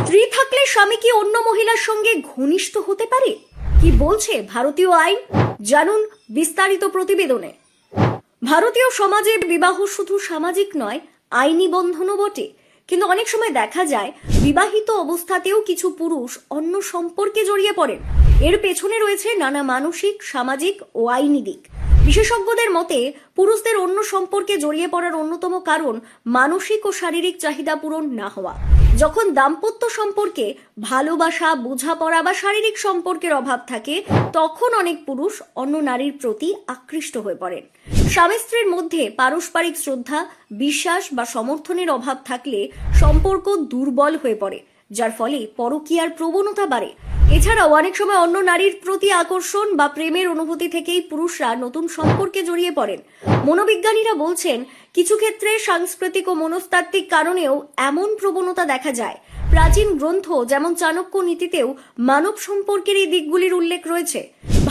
স্ত্রী থাকলে স্বামী কি অন্য মহিলার সঙ্গে ঘনিষ্ঠ হতে পারে? কি বলছে ভারতীয় আইন, জানুন বিস্তারিত প্রতিবেদনে। ভারতীয় সমাজে বিবাহ শুধু সামাজিক নয়, আইনি বন্ধনও বটে। কিন্তু অনেক সময় দেখা যায় বিবাহিত অবস্থাতেও কিছু পুরুষ অন্য সম্পর্কে জড়িয়ে পড়েন। এর পেছনে রয়েছে নানা মানসিক, সামাজিক ও আইনি দিক। বিশেষজ্ঞদের মতে পুরুষদের অন্য সম্পর্কে জড়িয়ে পড়ার অন্যতম কারণ মানসিক ও শারীরিক চাহিদা পূরণ না হওয়া। যখন দাম্পত্য সম্পর্কে ভালোবাসা, বোঝাপড়া বা শারীরিক সম্পর্কের অভাব থাকে, তখন অনেক পুরুষ অন্য নারীর প্রতি আকৃষ্ট হয়ে পড়েন। স্বামী স্ত্রীর মধ্যে পারস্পরিক শ্রদ্ধা, বিশ্বাস বা সমর্থনের অভাব থাকলে সম্পর্ক দুর্বল হয়ে পড়ে, যার ফলে পরকীয়ার প্রবণতা বাড়ে। এছাড়াও অনেক সময় অন্য নারীর প্রতি আকর্ষণ বা প্রেমের অনুভূতি থেকেই পুরুষরা নতুন সম্পর্কে জড়িয়ে পড়েন। মনোবিজ্ঞানীরা বলছেন, কিছু ক্ষেত্রে সাংস্কৃতিক ও মনস্তাত্ত্বিক কারণেও এমন প্রবণতা দেখা যায়। প্রাচীন গ্রন্থ যেমন চাণক্য নীতিতেও মানব সম্পর্কের এই দিকগুলির উল্লেখ রয়েছে।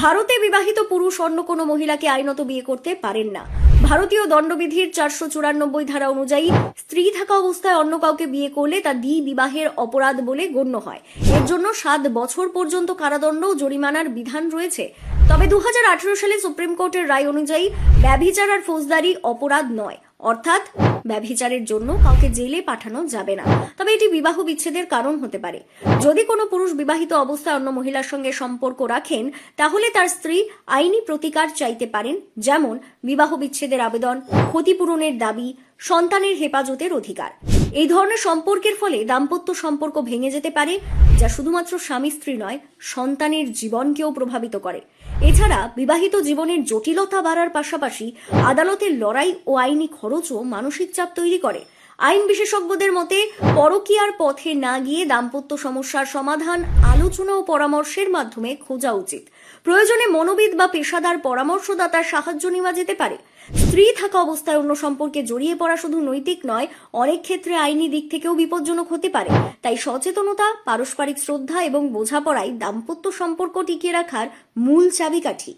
ভারতে বিবাহিত পুরুষ অন্য কোনো মহিলাকে আইনত বিয়ে করতে পারেন না। ভারতীয় দণ্ডবিধির 494 ধারা অনুযায়ী স্ত্রী থাকা অবস্থায় অন্য কাউকে বিয়ে করলে তা বিবাহের অপরাধ বলে গণ্য হয়। এর জন্য 7 বছর পর্যন্ত কারাদণ্ড ও জরিমানার বিধান রয়েছে। তবে 2018 সালে সুপ্রিম কোর্টের রায় অনুযায়ী ব্যভিচার আর ফৌজদারি অপরাধ নয়, অর্থাৎ ব্যভিচারের জন্য কাউকে জেলে পাঠানো যাবে না। তবে এটি বিবাহ বিচ্ছেদের কারণ হতে পারে। যদি কোনো পুরুষ বিবাহিত অবস্থায় অন্য মহিলার সঙ্গে সম্পর্ক রাখেন, তাহলে তার স্ত্রী আইনি প্রতিকার চাইতে পারেন, যেমন বিবাহ বিচ্ছেদের আবেদন, ক্ষতিপূরণের দাবি, সন্তানের হেফাজতের অধিকার। এই ধরনের সম্পর্কের ফলে দাম্পত্য সম্পর্ক ভেঙে যেতে পারে, যা শুধুমাত্র স্বামী স্ত্রী নয়, সন্তানের জীবনকেও প্রভাবিত করে। এছাড়া বিবাহিত জীবনের জটিলতা বাড়ার পাশাপাশি আদালতের লড়াই ও আইনি খরচও মানসিক চাপ তৈরি করে। আইন বিশেষজ্ঞদের মতে পরকীয়ার পথে না গিয়ে দাম্পত্য সমস্যার সমাধান আলোচনা ও পরামর্শের মাধ্যমে খোঁজা উচিত। প্রয়োজনে মনোবিদ বা পেশাদার পরামর্শদাতার সাহায্য নেওয়া যেতে পারে। স্ত্রী থাকা অবস্থায় অন্য সম্পর্কে জড়িয়ে পড়া শুধু নৈতিক নয়, অনেক ক্ষেত্রে আইনি দিক থেকেও বিপজ্জনক হতে পারে। তাই সচেতনতা, পারস্পরিক শ্রদ্ধা এবং বোঝাপড়াই দাম্পত্য সম্পর্ক টিকিয়ে রাখার মূল চাবিকাঠি।